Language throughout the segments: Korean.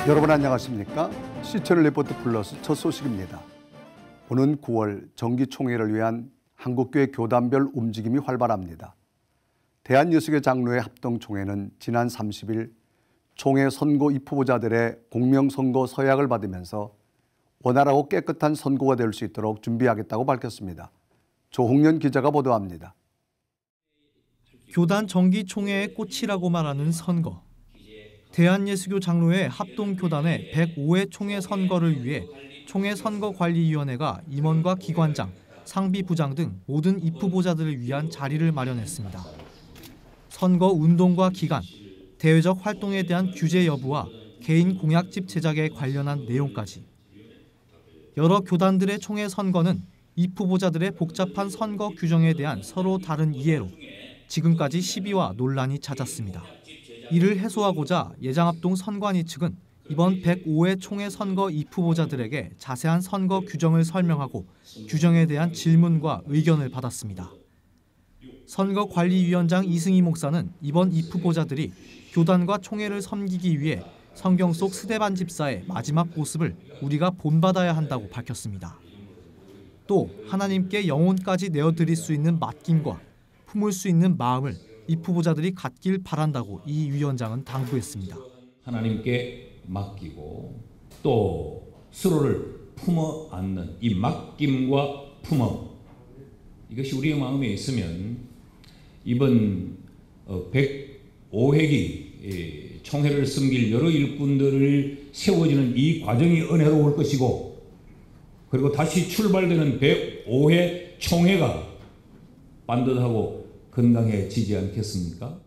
여러분 안녕하십니까? 시청률 리포트 플러스 첫 소식입니다. 오는 9월 정기총회를 위한 한국교회 교단별 움직임이 활발합니다. 대한예수교 장로회 합동총회는 지난 30일 총회 선거 입후보자들의 공명선거 서약을 받으면서 원활하고 깨끗한 선거가 될 수 있도록 준비하겠다고 밝혔습니다. 조홍련 기자가 보도합니다. 교단 정기총회의 꽃이라고 말하는 선거. 대한예수교 장로회 합동교단의 105회 총회 선거를 위해 총회 선거관리위원회가 임원과 기관장, 상비부장 등 모든 입후보자들을 위한 자리를 마련했습니다. 선거 운동과 기간, 대외적 활동에 대한 규제 여부와 개인 공약집 제작에 관련한 내용까지. 여러 교단들의 총회 선거는 입후보자들의 복잡한 선거 규정에 대한 서로 다른 이해로 지금까지 시비와 논란이 잦았습니다. 이를 해소하고자 예장합동 선관위 측은 이번 105회 총회 선거 입후보자들에게 자세한 선거 규정을 설명하고 규정에 대한 질문과 의견을 받았습니다. 선거관리위원장 이승희 목사는 이번 입후보자들이 교단과 총회를 섬기기 위해 성경 속 스데반 집사의 마지막 모습을 우리가 본받아야 한다고 밝혔습니다. 또 하나님께 영혼까지 내어드릴 수 있는 맡김과 품을 수 있는 마음을 입후보자들이 갖길 바란다고 이 위원장은 당부했습니다. 하나님께 맡기고 또 서로를 품어 안는 이 맡김과 품어, 이것이 우리의 마음에 있으면 이번 105회기 총회를 섬길 여러 일꾼들을 세워지는 이 과정이 은혜로울 것이고, 그리고 다시 출발되는 105회 총회가 반듯하고 건강해지지 않겠습니까?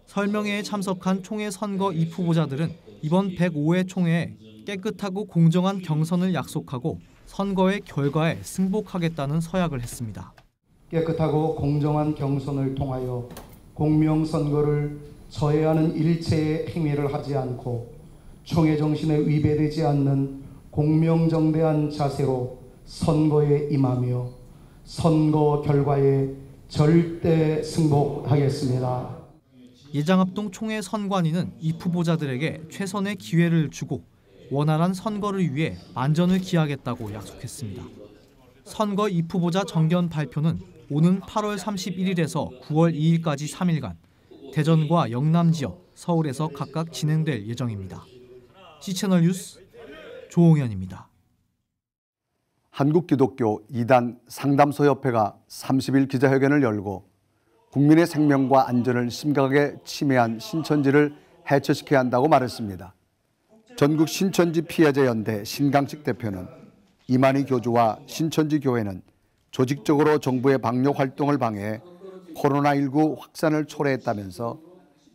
설명회에 참석한 총회 선거 입후보자들은 이번 105회 총회에 깨끗하고 공정한 경선을 약속하고 선거의 결과에 승복하겠다는 서약을 했습니다. 깨끗하고 공정한 경선을 통하여 공명선거를 저해하는 일체의 행위를 하지 않고 총회 정신에 위배되지 않는 공명정대한 자세로 선거에 임하며 선거 결과에 절대 승복하겠습니다. 예장합동 총회 선관위는 입후보자들에게 최선의 기회를 주고 원활한 선거를 위해 만전을 기하겠다고 약속했습니다. 선거 입후보자 정견 발표는 오는 8월 31일에서 9월 2일까지 3일간 대전과 영남 지역, 서울에서 각각 진행될 예정입니다. C채널 뉴스 조홍현입니다. 한국기독교 이단 상담소협회가 30일 기자회견을 열고 국민의 생명과 안전을 심각하게 침해한 신천지를 해체시켜야 한다고 말했습니다. 전국 신천지 피해자 연대 신강식 대표는 이만희 교주와 신천지 교회는 조직적으로 정부의 방역 활동을 방해해 코로나19 확산을 초래했다면서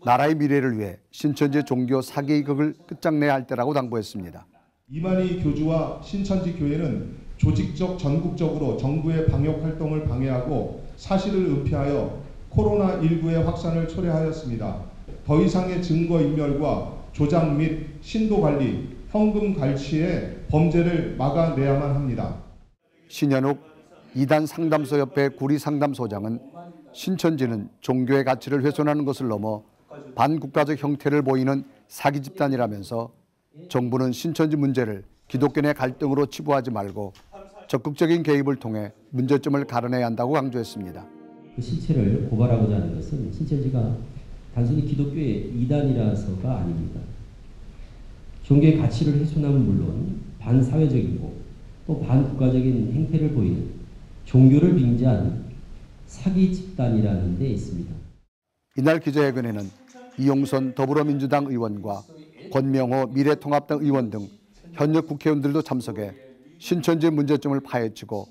나라의 미래를 위해 신천지 종교 사기극을 끝장내야 할 때라고 당부했습니다. 이만희 교주와 신천지 교회는 조직적 전국적으로 정부의 방역 활동을 방해하고 사실을 은폐하여 코로나19의 확산을 초래하였습니다. 더 이상의 증거인멸과 조작 및 신도관리, 현금 갈취의 범죄를 막아내야만 합니다. 신현욱 이단 상담소협회 구리상담소장은 신천지는 종교의 가치를 훼손하는 것을 넘어 반국가적 형태를 보이는 사기 집단이라면서 정부는 신천지 문제를 기독교 내 갈등으로 치부하지 말고 적극적인 개입을 통해 문제점을 가려내야 한다고 강조했습니다. 그 실체를 고발하고자 하는 것은 신천지가 단순히 기독교의 이단이라서가 아닙니다. 종교의 가치를 훼손함은 물론 반사회적이고 또 반국가적인 행태를 보이는 종교를 빙자한 사기 집단이라는 데 있습니다. 이날 기자회견에는 이용선 더불어민주당 의원과 권명호 미래통합당 의원 등 현역 국회의원들도 참석해 신천지 문제점을 파헤치고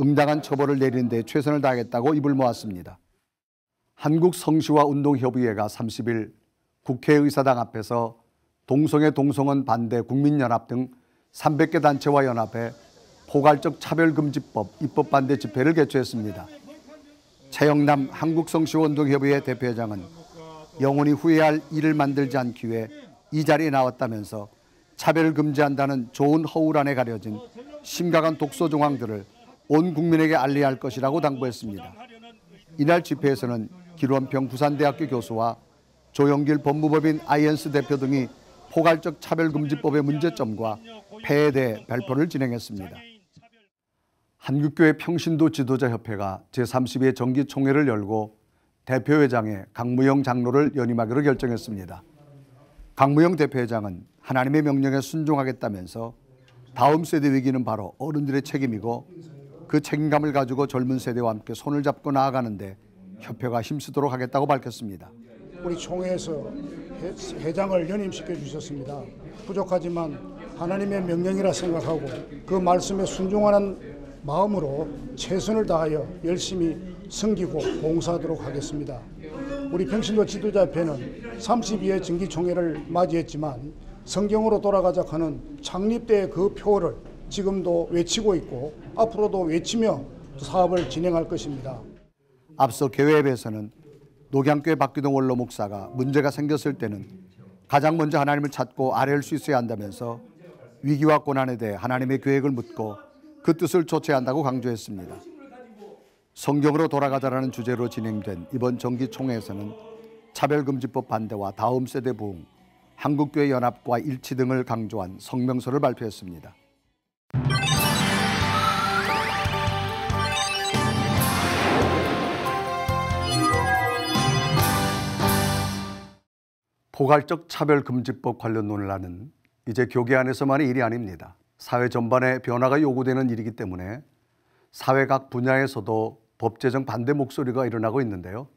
응당한 처벌을 내리는 데 최선을 다하겠다고 입을 모았습니다. 한국성시와 운동협의회가 30일 국회의사당 앞에서 동성애 동성혼 반대 국민연합 등 300개 단체와 연합해 포괄적 차별금지법 입법 반대 집회를 개최했습니다. 최영남 한국성시와 운동협의회 대표회장은 영원히 후회할 일을 만들지 않기 위해 이 자리에 나왔다면서 차별을 금지한다는 좋은 허울 안에 가려진 심각한 독소 정황들을 온 국민에게 알려야 할 것이라고 당부했습니다. 이날 집회에서는 기론평 부산대학교 교수와 조영길 법무법인 아이언스 대표 등이 포괄적 차별금지법의 문제점과 폐해에 대해 발표를 진행했습니다. 한국교회 평신도 지도자협회가 제32회 정기총회를 열고 대표회장에 강무영 장로를 연임하기로 결정했습니다. 강무영 대표회장은 하나님의 명령에 순종하겠다면서 다음 세대 위기는 바로 어른들의 책임이고 그 책임감을 가지고 젊은 세대와 함께 손을 잡고 나아가는데 협회가 힘쓰도록 하겠다고 밝혔습니다. 우리 총회에서 회장을 연임시켜 주셨습니다. 부족하지만 하나님의 명령이라 생각하고 그 말씀에 순종하는 마음으로 최선을 다하여 열심히 섬기고 봉사하도록 하겠습니다. 우리 평신도 지도자협회는 32회 정기총회를 맞이했지만 성경으로 돌아가자 하는 창립 때의 그 표어를 지금도 외치고 있고 앞으로도 외치며 사업을 진행할 것입니다. 앞서 개회에서는 녹양교회 박기동 원로 목사가 문제가 생겼을 때는 가장 먼저 하나님을 찾고 아뢰을 수 있어야 한다면서 위기와 고난에 대해 하나님의 계획을 묻고 그 뜻을 좇아야 한다고 강조했습니다. 성경으로 돌아가자라는 주제로 진행된 이번 정기총회에서는 차별금지법 반대와 다음 세대 부흥, 한국교회 연합과 일치 등을 강조한 성명서를 발표했습니다. 포괄적 차별금지법 관련 논란은 이제 교계 안에서만의 일이 아닙니다. 사회 전반에 변화가 요구되는 일이기 때문에 사회 각 분야에서도 법 제정 반대 목소리가 일어나고 있는데요.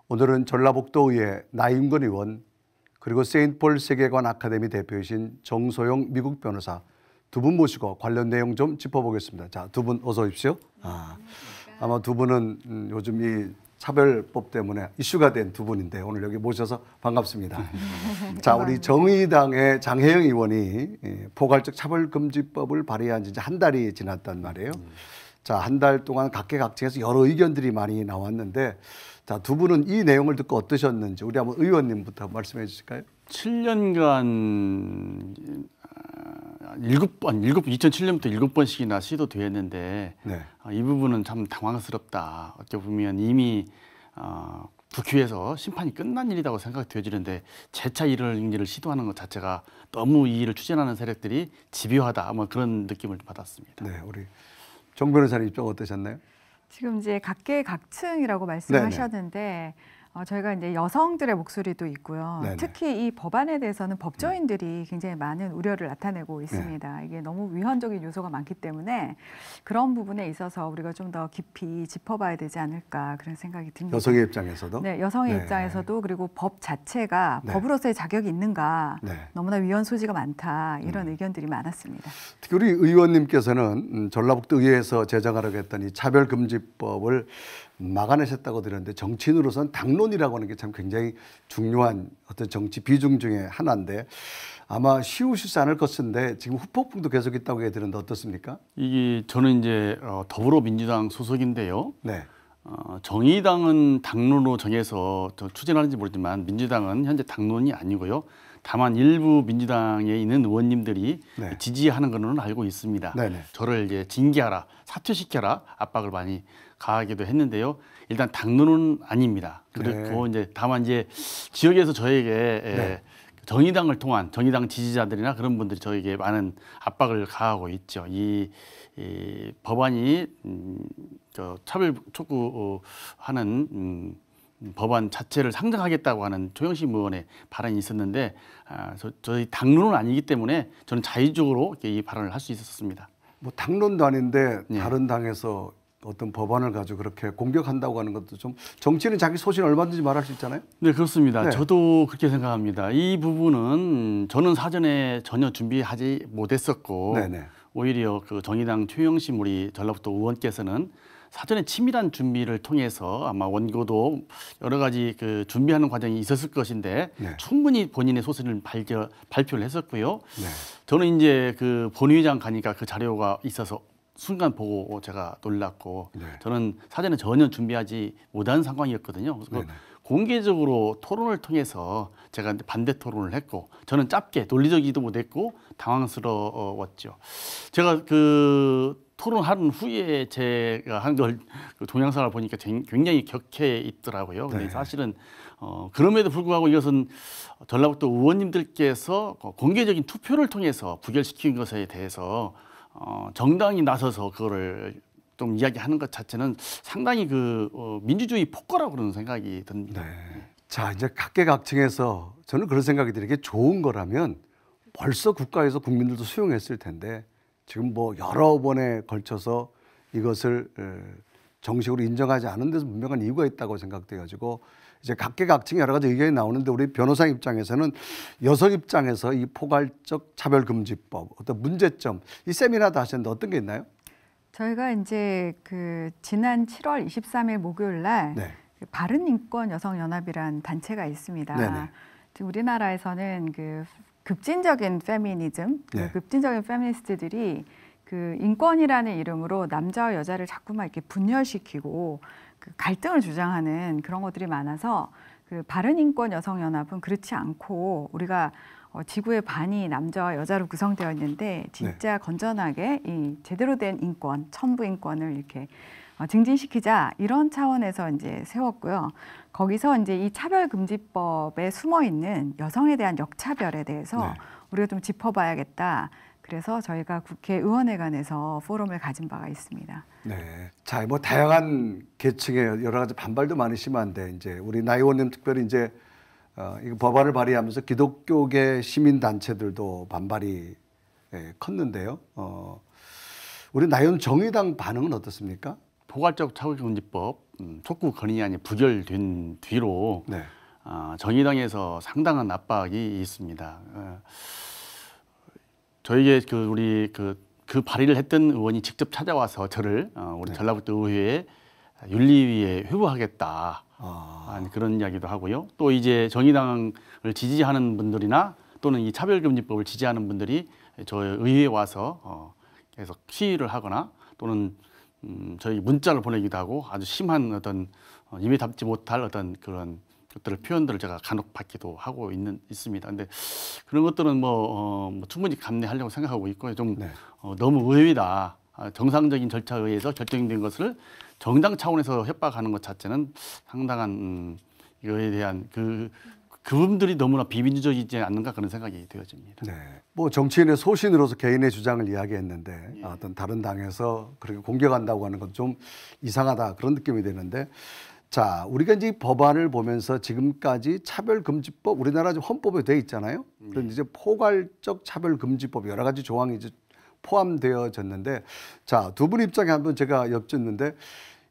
오늘은 전라북도의회 나윤건 의원 그리고 세인트폴 세계관 아카데미 대표이신 정소영 미국 변호사 두 분 모시고 관련 내용 좀 짚어보겠습니다. 자, 두 분 어서 오십시오. 아마 두 분은 요즘 이 차별법 때문에 이슈가 된 두 분인데 오늘 여기 모셔서 반갑습니다. 자, 우리 정의당의 장혜영 의원이 포괄적 차별금지법을 발의한 지 이제 한 달이 지났단 말이에요. 자, 한 달 동안 각계각층에서 여러 의견들이 많이 나왔는데 자, 두 분은 이 내용을 듣고 어떠셨는지 우리 한번 의원님부터 말씀해 주실까요? 7년간 2007년부터 7번씩이나 시도되었는데 네. 이 부분은 참 당황스럽다. 어떻게 보면 이미 국회에서 심판이 끝난 일이라고 생각되어지는데 재차 이런 일을 시도하는 것 자체가 너무 이 일을 추진하는 세력들이 집요하다. 뭐 그런 느낌을 받았습니다. 네, 우리 정 변호사님 입장 어떠셨나요? 지금 이제 각계각층이라고 말씀하셨는데 저희가 이제 여성들의 목소리도 있고요. 네네. 특히 이 법안에 대해서는 법조인들이 굉장히 많은 우려를 나타내고 있습니다. 이게 너무 위헌적인 요소가 많기 때문에 그런 부분에 있어서 우리가 좀 더 깊이 짚어봐야 되지 않을까 그런 생각이 듭니다. 여성의 입장에서도? 네, 여성의 네. 입장에서도 그리고 법 자체가 네. 법으로서의 자격이 있는가 네. 너무나 위헌 소지가 많다 이런 의견들이 많았습니다. 특히 우리 의원님께서는 전라북도 의회에서 제정하려고 했던 이 차별금지법을 막아내셨다고 들었는데 정치인으로서는 당론이라고 하는 게 참 굉장히 중요한 어떤 정치 비중 중에 하나인데 아마 쉬우시지 않을 것인데 지금 후폭풍도 계속 있다고 얘기 들었는데 어떻습니까? 이게 저는 이제 더불어민주당 소속인데요. 네. 정의당은 당론으로 정해서 추진하는지 모르지만 민주당은 현재 당론이 아니고요. 다만 일부 민주당에 있는 의원님들이 네. 지지하는 것은 알고 있습니다. 네네. 저를 이제 징계하라, 사퇴시켜라 압박을 많이 가하기도 했는데요. 일단 당론은 아닙니다. 그리고 이제 다만 이제 지역에서 저에게 네. 정의당을 통한 정의당 지지자들이나 그런 분들이 저에게 많은 압박을 가하고 있죠. 이 법안이 차별 촉구하는 법안 자체를 상정하겠다고 하는 조영심 의원의 발언이 있었는데 저희 당론은 아니기 때문에 저는 자의적으로 이 발언을 할 수 있었습니다. 뭐 당론도 아닌데 네. 다른 당에서 어떤 법안을 가지고 그렇게 공격한다고 하는 것도 좀 정치는 자기 소신 얼마든지 말할 수 있잖아요. 네, 그렇습니다. 네. 저도 그렇게 생각합니다. 이 부분은 저는 사전에 전혀 준비하지 못했었고 네네. 오히려 그 정의당 최영심 우리 전라북도 의원께서는 사전에 치밀한 준비를 통해서 아마 원고도 여러 가지 그 준비하는 과정이 있었을 것인데 네. 충분히 본인의 소신을 발표를 했었고요. 네. 저는 이제 그 본회의장 가니까 그 자료가 있어서 순간 보고 제가 놀랐고 네. 저는 사전에 전혀 준비하지 못한 상황이었거든요. 그래서 네네. 공개적으로 토론을 통해서 제가 반대 토론을 했고 저는 짧게 논리적이지도 못했고 당황스러웠죠. 제가 그 토론하는 후에 제가 한 걸 그 동영상을 보니까 굉장히 격해 있더라고요. 근데 네. 사실은 그럼에도 불구하고 이것은 전라북도 의원님들께서 공개적인 투표를 통해서 부결시킨 것에 대해서 정당이 나서서 그거를 좀 이야기하는 것 자체는 상당히 민주주의 폭거라고 그런 생각이 듭니다. 네. 자, 이제 각계각층에서 저는 그런 생각이 들게 좋은 거라면 벌써 국가에서 국민들도 수용했을 텐데 지금 뭐 여러 번에 걸쳐서 이것을 정식으로 인정하지 않은 데서 분명한 이유가 있다고 생각돼가지고 이제 각계각층 여러 가지 의견이 나오는데 우리 변호사 입장에서는 여성 입장에서 이 포괄적 차별금지법 어떤 문제점 이 세미나도 하셨는데 어떤 게 있나요? 저희가 이제 지난 7월 23일 목요일 날 네. 바른인권여성연합이라는 단체가 있습니다. 네네. 지금 우리나라에서는 급진적인 페미니즘, 네. 급진적인 페미니스트들이 인권이라는 이름으로 남자와 여자를 자꾸만 이렇게 분열시키고 갈등을 주장하는 그런 것들이 많아서 바른인권여성연합은 그렇지 않고 우리가 지구의 반이 남자와 여자로 구성되어 있는데 진짜 건전하게 이 제대로 된 인권, 천부 인권을 이렇게 증진시키자 이런 차원에서 이제 세웠고요. 거기서 이제 이 차별금지법에 숨어 있는 여성에 대한 역차별에 대해서 네. 우리가 좀 짚어봐야겠다. 그래서 저희가 국회의원회관에서 포럼을 가진 바가 있습니다. 네. 자, 뭐 다양한 계층의 여러 가지 반발도 많이 심한데 이제 우리 나 의원님 특별히 이제 이 법안을 발의하면서 기독교계 시민 단체들도 반발이 컸는데요. 우리 나 의원 정의당 반응은 어떻습니까? 포괄적 차별금지법 촉구 건의안이 부결된 뒤로 네. 정의당에서 상당한 압박이 있습니다. 저에게 그 발의를 했던 의원이 직접 찾아와서 저를 우리 전라북도 의회에 윤리위에 회부하겠다 그런 이야기도 하고요. 또 이제 정의당을 지지하는 분들이나 또는 이 차별금지법을 지지하는 분들이 저희 의회에 와서 계속 시위를 하거나 또는 저희 문자를 보내기도 하고 아주 심한 어떤 입에 담지 못할 어떤 그런 것들을 표현들을 제가 간혹 받기도 하고 있습니다. 근데 그런 것들은 뭐 충분히 감내하려고 생각하고 있고요. 좀 너무 의외다. 정상적인 절차에 의해서 결정된 것을 정당 차원에서 협박하는 것 자체는 상당한 이거에 대한 그분들이 너무나 비민주적이지 않는가 그런 생각이 되어집니다. 네. 뭐 정치인의 소신으로서 개인의 주장을 이야기했는데 어떤 다른 당에서 그렇게 공격한다고 하는 건 좀 이상하다 그런 느낌이 드는데 자, 우리가 이제 이 법안을 보면서 지금까지 차별금지법 우리나라 헌법에 돼 있잖아요. 그런 이제 포괄적 차별금지법 여러 가지 조항이 이제 포함되어졌는데 자, 두 분 입장에 한번 제가 엿듣는데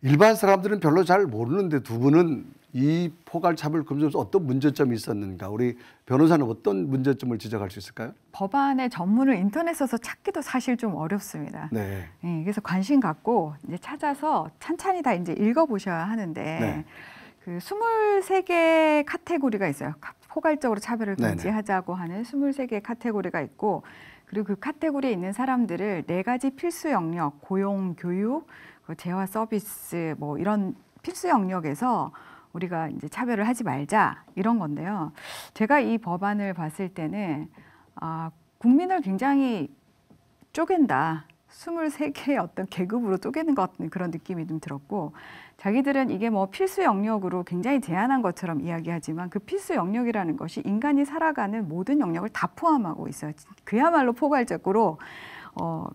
일반 사람들은 별로 잘 모르는데 두 분은 이 포괄차별금지법에서 어떤 문제점이 있었는가? 우리 변호사는 어떤 문제점을 지적할 수 있을까요? 법안의 전문을 인터넷에서 찾기도 사실 좀 어렵습니다. 네. 그래서 관심 갖고 이제 찾아서 찬찬히 다 이제 읽어보셔야 하는데 네. 23개 카테고리가 있어요. 포괄적으로 차별을 금지하자고 하는 23개의 카테고리가 있고 그리고 그 카테고리에 있는 사람들을 4가지 필수 영역, 고용, 교육, 재화 서비스 뭐 이런 필수 영역에서 우리가 이제 차별을 하지 말자 이런 건데요. 제가 이 법안을 봤을 때는 국민을 굉장히 쪼갠다. 23개의 어떤 계급으로 쪼개는 것 같은 그런 느낌이 좀 들었고 자기들은 이게 뭐 필수 영역으로 굉장히 제한한 것처럼 이야기하지만 그 필수 영역이라는 것이 인간이 살아가는 모든 영역을 다 포함하고 있어요. 그야말로 포괄적으로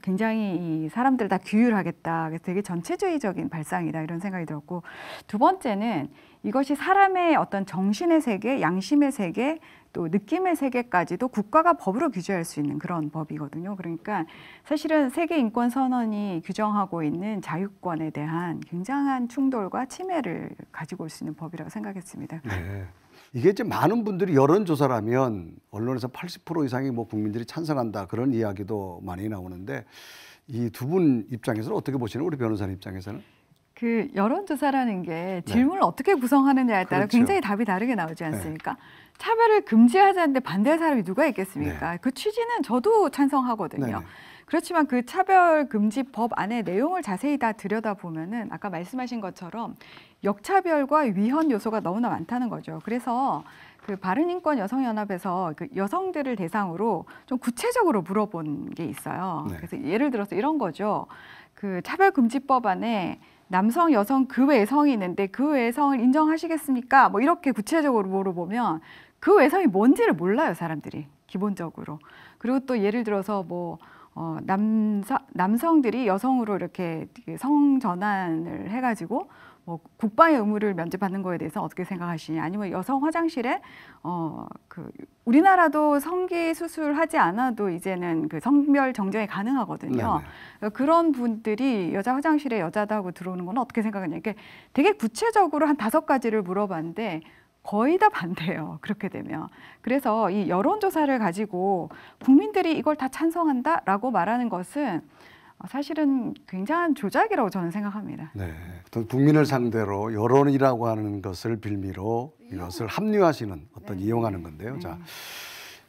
굉장히 이 사람들 다 규율하겠다. 되게 전체주의적인 발상이다 이런 생각이 들었고 두 번째는 이것이 사람의 어떤 정신의 세계, 양심의 세계, 또 느낌의 세계까지도 국가가 법으로 규제할 수 있는 그런 법이거든요. 그러니까 사실은 세계인권선언이 규정하고 있는 자유권에 대한 굉장한 충돌과 침해를 가지고 올 수 있는 법이라고 생각했습니다. 네. 이게 이제 많은 분들이 여론조사라면 언론에서 80% 이상이 뭐 국민들이 찬성한다 그런 이야기도 많이 나오는데 이 두 분 입장에서는 어떻게 보시나요? 우리 변호사님 입장에서는? 그 여론조사라는 게 질문을 어떻게 구성하느냐에 따라 그렇죠. 굉장히 답이 다르게 나오지 않습니까? 차별을 금지하자는데 반대할 사람이 누가 있겠습니까? 그 취지는 저도 찬성하거든요. 네네. 그렇지만 그 차별금지법 안에 내용을 자세히 다 들여다보면은 아까 말씀하신 것처럼 역차별과 위헌 요소가 너무나 많다는 거죠. 그래서 그 바른인권여성연합에서 그 여성들을 대상으로 좀 구체적으로 물어본 게 있어요. 그래서 예를 들어서 이런 거죠. 그 차별금지법 안에 남성, 여성 그 외 성이 있는데 그 외성을 인정하시겠습니까? 뭐 이렇게 구체적으로 물어보면 그 외성이 뭔지를 몰라요, 사람들이 기본적으로. 그리고 또 예를 들어서 뭐 남성들이 여성으로 이렇게 성 전환을 해가지고 뭐 국방의 의무를 면제받는 거에 대해서 어떻게 생각하시냐? 아니면 여성 화장실에 그 우리나라도 성기 수술하지 않아도 이제는 그 성별 정정이 가능하거든요. 그런 분들이 여자 화장실에 여자다 하고 들어오는 건 어떻게 생각하냐? 이게 되게 구체적으로 한 5가지를 물어봤는데 거의 다 반대예요. 그렇게 되면. 그래서 이 여론조사를 가지고 국민들이 이걸 다 찬성한다라고 말하는 것은 사실은 굉장한 조작이라고 저는 생각합니다. 네, 어떤 국민을 상대로 여론이라고 하는 것을 빌미로 이것을 합리화하시는 어떤 이용하는 건데요. 자,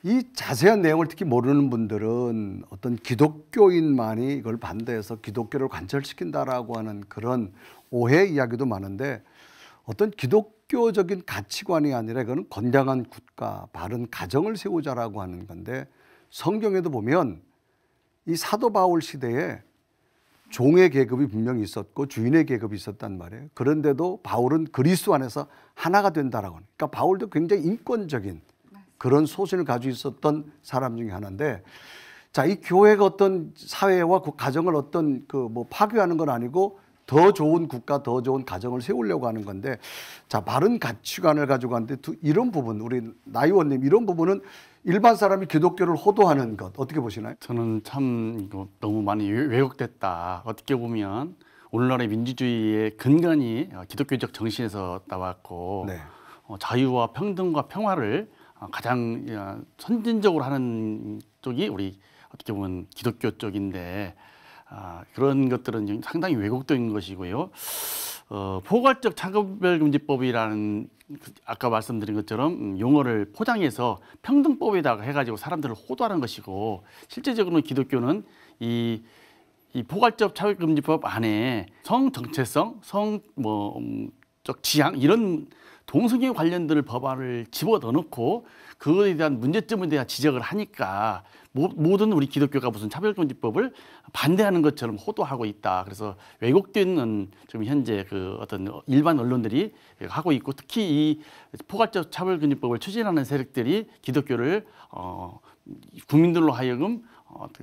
이 자세한 내용을 특히 모르는 분들은 어떤 기독교인만이 이걸 반대해서 기독교를 관철시킨다라고 하는 그런 오해 이야기도 많은데 어떤 기독교적인 가치관이 아니라 이거는 건강한 국가, 바른 가정을 세우자라고 하는 건데 성경에도 보면 이 사도 바울 시대에 종의 계급이 분명히 있었고 주인의 계급이 있었단 말이에요. 그런데도 바울은 그리스도 안에서 하나가 된다라고 하는. 그러니까 바울도 굉장히 인권적인 그런 소신을 가지고 있었던 사람 중에 하나인데, 자, 이 교회가 어떤 사회와 그 가정을 어떤 그 뭐 파괴하는 건 아니고 더 좋은 국가, 더 좋은 가정을 세우려고 하는 건데, 자, 바른 가치관을 가지고 가는데 이런 부분, 우리 나 의원님 이런 부분은 일반 사람이 기독교를 호도하는 것 어떻게 보시나요? 저는 참 이거 너무 많이 왜곡됐다. 어떻게 보면 오늘날의 민주주의의 근간이 기독교적 정신에서 나왔고 네. 자유와 평등과 평화를 가장 선진적으로 하는 쪽이 우리 어떻게 보면 기독교 쪽인데 그런 것들은 상당히 왜곡된 것이고요. 포괄적 차별금지법이라는 아까 말씀드린 것처럼 용어를 포장해서 평등법에다가 해가지고 사람들을 호도하는 것이고, 실제적으로는 기독교는 이 포괄적 차별금지법 안에 성 정체성, 성적 지향 이런 동성애 관련된 법안을 집어넣어놓고 그것에 대한 문제점에 대한 지적을 하니까 모든 우리 기독교가 무슨 차별금지법을 반대하는 것처럼 호도하고 있다. 그래서 왜곡되는 지금 현재 그 어떤 일반 언론들이 하고 있고, 특히 이 포괄적 차별금지법을 추진하는 세력들이 기독교를 국민들로 하여금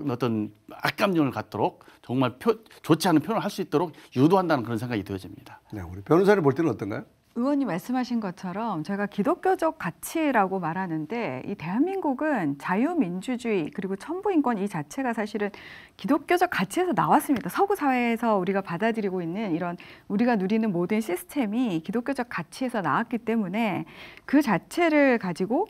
어떤 악감정을 갖도록 정말 좋지 않은 표현을 할 수 있도록 유도한다는 그런 생각이 되어집니다. 네, 우리 변호사님 볼 때는 어떤가요? 의원님 말씀하신 것처럼 저희가 기독교적 가치라고 말하는데 이 대한민국은 자유민주주의 그리고 천부인권 이 자체가 사실은 기독교적 가치에서 나왔습니다. 서구 사회에서 우리가 받아들이고 있는 이런 우리가 누리는 모든 시스템이 기독교적 가치에서 나왔기 때문에 그 자체를 가지고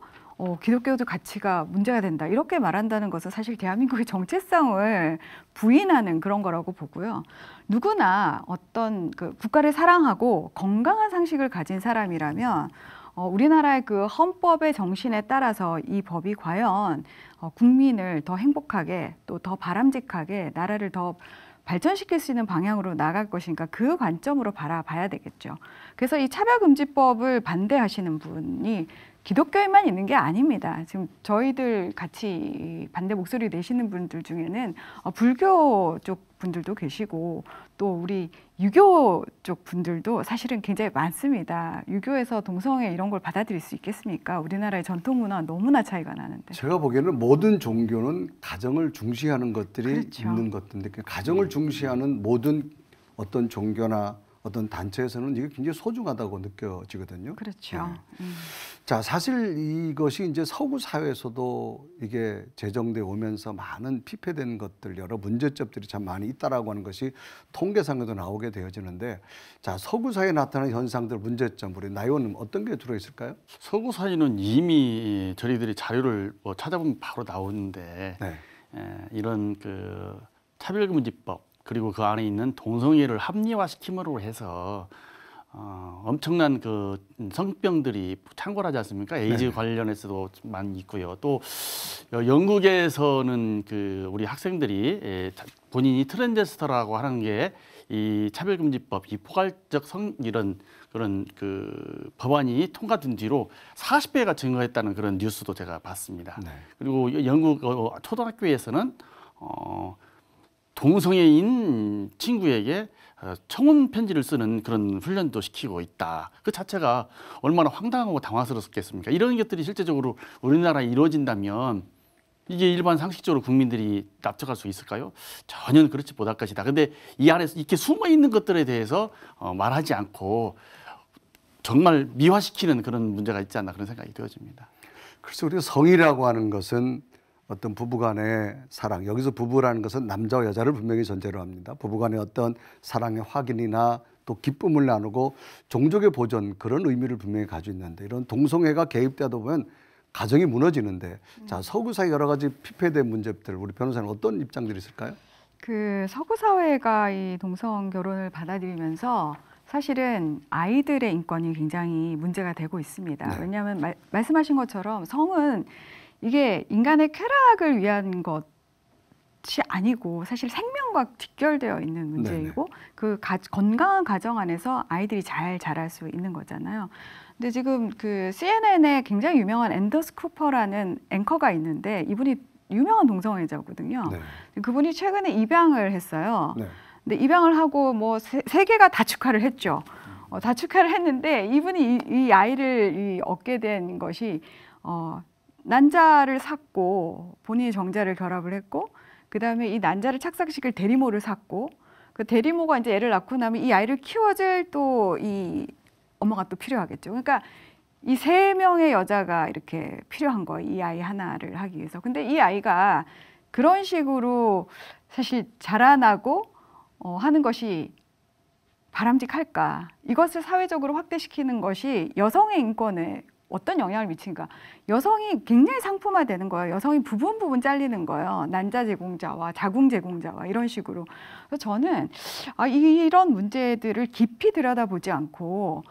기독교적 가치가 문제가 된다 이렇게 말한다는 것은 사실 대한민국의 정체성을 부인하는 그런 거라고 보고요. 누구나 어떤 그 국가를 사랑하고 건강한 상식을 가진 사람이라면 우리나라의 그 헌법의 정신에 따라서 이 법이 과연 국민을 더 행복하게 또 더 바람직하게 나라를 더 발전시킬 수 있는 방향으로 나갈 것인가 그 관점으로 바라봐야 되겠죠. 그래서 이 차별금지법을 반대하시는 분이 기독교인만 있는 게 아닙니다. 지금 저희들 같이 반대 목소리 내시는 분들 중에는 불교 쪽 분들도 계시고 또 우리 유교 쪽 분들도 사실은 굉장히 많습니다. 유교에서 동성애 이런 걸 받아들일 수 있겠습니까? 우리나라의 전통 문화 너무나 차이가 나는데. 제가 보기에는 모든 종교는 가정을 중시하는 것들이 그렇죠. 있는 것인데 가정을 중시하는 모든 어떤 종교나 어떤 단체에서는 이게 굉장히 소중하다고 느껴지거든요. 그렇죠. 네. 자, 사실 이것이 이제 서구 사회에서도 이게 제정돼 오면서 많은 피폐된 것들, 여러 문제점들이 참 많이 있다라고 하는 것이 통계상에도 나오게 되어지는데, 자, 서구 사회에 나타나는 현상들, 문제점, 우리 나 의원님 어떤 게 들어 있을까요? 서구 사회는 이미 저희들이 자료를 찾아보면 바로 나오는데 네. 이런 그 차별금지법 그리고 그 안에 있는 동성애를 합리화시킴으로 해서 엄청난 그 성병들이 창궐하지 않습니까? 에이즈 관련해서도 많이 있고요. 또 영국에서는 그 우리 학생들이 본인이 트랜스제스터라고 하는 게 이 차별금지법, 이 포괄적 이런 그런 그 법안이 통과된 뒤로 40배가 증가했다는 그런 뉴스도 제가 봤습니다. 네. 그리고 영국 초등학교에서는 동성애인 친구에게 청혼 편지를 쓰는 그런 훈련도 시키고 있다. 그 자체가 얼마나 황당하고 당황스럽겠습니까? 이런 것들이 실제적으로 우리나라에 이루어진다면 이게 일반 상식적으로 국민들이 납득할 수 있을까요? 전혀 그렇지 못할 것이다. 근데 이 안에서 이렇게 숨어 있는 것들에 대해서 말하지 않고 정말 미화시키는 그런 문제가 있지 않나 그런 생각이 되어집니다. 그래서 우리가 성이라고 하는 것은 어떤 부부간의 사랑, 여기서 부부라는 것은 남자와 여자를 분명히 전제로 합니다. 부부간의 어떤 사랑의 확인이나 또 기쁨을 나누고 종족의 보존, 그런 의미를 분명히 가지고 있는데, 이런 동성애가 개입되다 보면 가정이 무너지는데, 자, 서구 사회 여러 가지 피폐된 문제들, 우리 변호사는 어떤 입장들이 있을까요? 그 서구 사회가 이 동성 결혼을 받아들이면서 사실은 아이들의 인권이 굉장히 문제가 되고 있습니다. 네. 왜냐하면 말씀하신 것처럼 성은 이게 인간의 쾌락을 위한 것이 아니고 사실 생명과 직결되어 있는 문제이고, 그 건강한 가정 안에서 아이들이 잘 자랄 수 있는 거잖아요. 근데 지금 그 CNN에 굉장히 유명한 앤더스 쿠퍼라는 앵커가 있는데, 이분이 유명한 동성애자거든요. 네. 그분이 최근에 입양을 했어요. 네. 근데 입양을 하고 뭐 세계가 다 축하를 했죠. 다 축하를 했는데, 이분이 이 아이를 얻게 된 것이 난자를 샀고, 본인이 정자를 결합을 했고, 그 다음에 이 난자를 착상시킬 대리모를 샀고, 그 대리모가 이제 애를 낳고 나면 이 아이를 키워줄 또 이 엄마가 또 필요하겠죠. 그러니까 이 3명의 여자가 이렇게 필요한 거예요. 이 아이 하나를 하기 위해서. 근데 이 아이가 그런 식으로 사실 자라나고 하는 것이 바람직할까? 이것을 사회적으로 확대시키는 것이 여성의 인권에 어떤 영향을 미친가? 여성이 굉장히 상품화되는 거예요. 여성이 부분 잘리는 거예요. 난자 제공자와 자궁 제공자와 이런 식으로. 그래서 저는 이런 문제들을 깊이 들여다보지 않고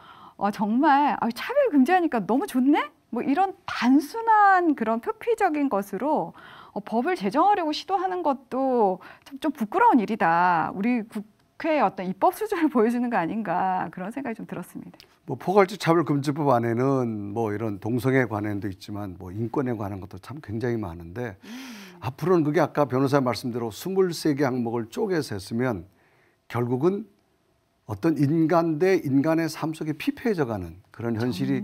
정말 차별 금지하니까 너무 좋네? 뭐 이런 단순한 그런 표피적인 것으로 법을 제정하려고 시도하는 것도 좀 부끄러운 일이다. 우리 국회의 어떤 입법 수준을 보여주는 거 아닌가, 그런 생각이 좀 들었습니다. 뭐 포괄적 차별금지법 안에는 뭐 이런 동성애 관련도 있지만 뭐 인권에 관한 것도 참 굉장히 많은데, 앞으로는 그게 아까 변호사 말씀대로 23개 항목을 쪼개서 했으면 결국은 어떤 인간 대 인간의 삶 속에 피폐해져가는 그런 현실이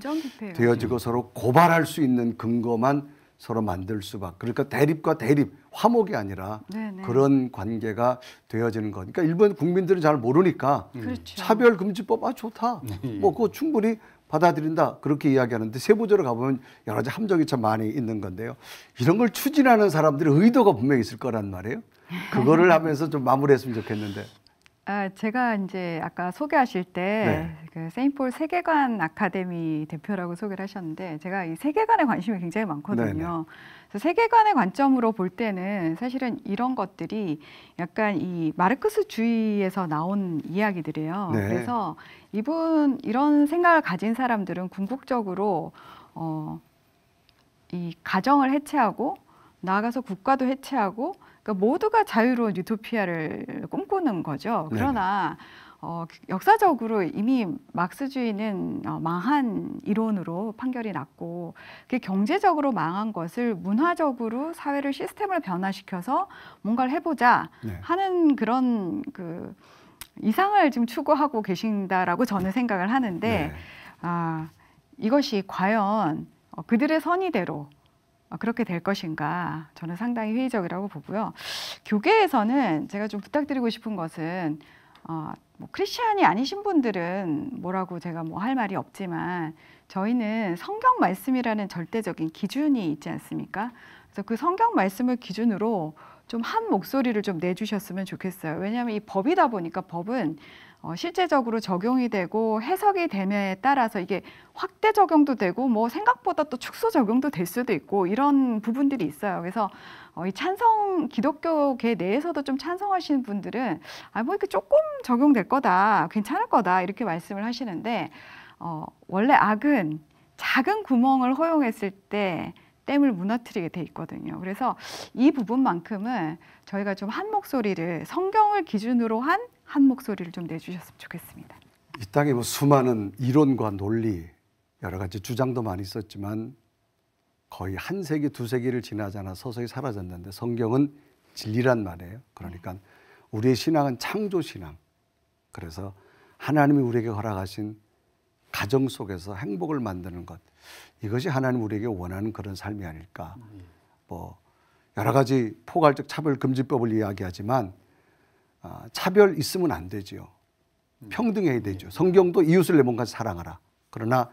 되어지고 서로 고발할 수 있는 근거만 서로 만들 수밖에. 그러니까 대립과 대립, 화목이 아니라 네네. 그런 관계가 되어지는 거니까, 그러니까 일본 국민들은 잘 모르니까 그렇죠. 차별금지법 좋다. 뭐 그거 충분히 받아들인다. 그렇게 이야기하는데 세부적으로 가보면 여러 가지 함정이 참 많이 있는 건데요. 이런 걸 추진하는 사람들의 의도가 분명히 있을 거란 말이에요. 그거를 하면서 좀 마무리했으면 좋겠는데. 제가 이제 아까 소개하실 때 그 세인트폴 세계관 아카데미 대표라고 소개를 하셨는데, 제가 이 세계관에 관심이 굉장히 많거든요. 그래서 세계관의 관점으로 볼 때는 사실은 이런 것들이 약간 이 마르크스주의에서 나온 이야기들이에요. 네. 그래서 이런 생각을 가진 사람들은 궁극적으로 이 가정을 해체하고 나아가서 국가도 해체하고, 그러니까 모두가 자유로운 유토피아를 꿈꾸는 거죠. 그러나 역사적으로 이미 막스주의는 망한 이론으로 판결이 났고, 그게 경제적으로 망한 것을 문화적으로 사회를 시스템을 변화시켜서 뭔가를 해보자 하는 그런 그 이상을 지금 추구하고 계신다라고 저는 생각을 하는데, 이것이 과연 그들의 선의대로 그렇게 될 것인가, 저는 상당히 회의적이라고 보고요. 교계에서는 제가 좀 부탁드리고 싶은 것은 뭐 크리스찬이 아니신 분들은 뭐라고 제가 뭐 할 말이 없지만, 저희는 성경 말씀이라는 절대적인 기준이 있지 않습니까? 그래서 그 성경 말씀을 기준으로 좀 한 목소리를 좀 내주셨으면 좋겠어요. 왜냐하면 이 법이다 보니까, 법은 실제적으로 적용이 되고 해석이 됨에 따라서 이게 확대 적용도 되고 뭐 생각보다 또 축소 적용도 될 수도 있고, 이런 부분들이 있어요. 그래서 이 기독교계 내에서도 좀 찬성하시는 분들은 뭐 이렇게 조금 적용될 거다, 괜찮을 거다, 이렇게 말씀을 하시는데, 원래 악은 작은 구멍을 허용했을 때 댐을 무너뜨리게 돼 있거든요. 그래서 이 부분만큼은 저희가 좀 한 목소리를, 성경을 기준으로 한 목소리를 좀 내주셨으면 좋겠습니다. 이 땅에 뭐 수많은 이론과 논리, 여러 가지 주장도 많이 있었지만 거의 한 세기, 두 세기를 지나지 않아 서서히 사라졌는데, 성경은 진리란 말이에요. 그러니까 우리의 신앙은 창조 신앙. 그래서 하나님이 우리에게 허락하신 가정 속에서 행복을 만드는 것. 이것이 하나님 우리에게 원하는 그런 삶이 아닐까. 뭐 여러 가지 포괄적 차별금지법을 이야기하지만 차별 있으면 안 되지요. 평등해야 되죠. 성경도 이웃을 내 몸같이 사랑하라. 그러나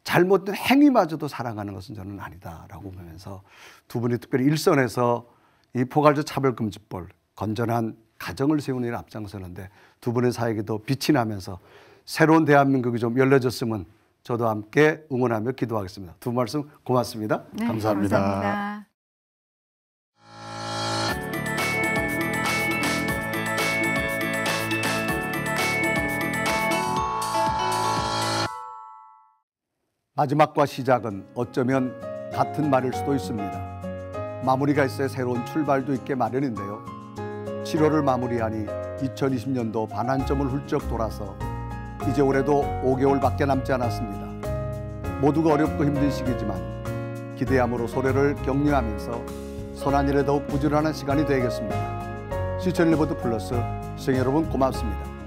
잘못된 행위마저도 사랑하는 것은 저는 아니다라고 보면서 두 분이 특별히 일선에서 이 포괄적 차별금지법, 건전한 가정을 세우는 일 앞장서는데 두 분의 사역에도 빛이 나면서 새로운 대한민국이 좀 열려졌으면 저도 함께 응원하며 기도하겠습니다. 두 분 말씀 고맙습니다. 네, 감사합니다. 감사합니다. 마지막과 시작은 어쩌면 같은 말일 수도 있습니다. 마무리가 있어야 새로운 출발도 있게 마련인데요. 7월을 마무리하니 2020년도 반환점을 훌쩍 돌아서 이제 올해도 5개월밖에 남지 않았습니다. 모두가 어렵고 힘든 시기지만 기대함으로 소래를 격려하면서 선한 일에 더욱 부지런한 시간이 되겠습니다. 시청일보드 플러스 시청자 여러분 고맙습니다.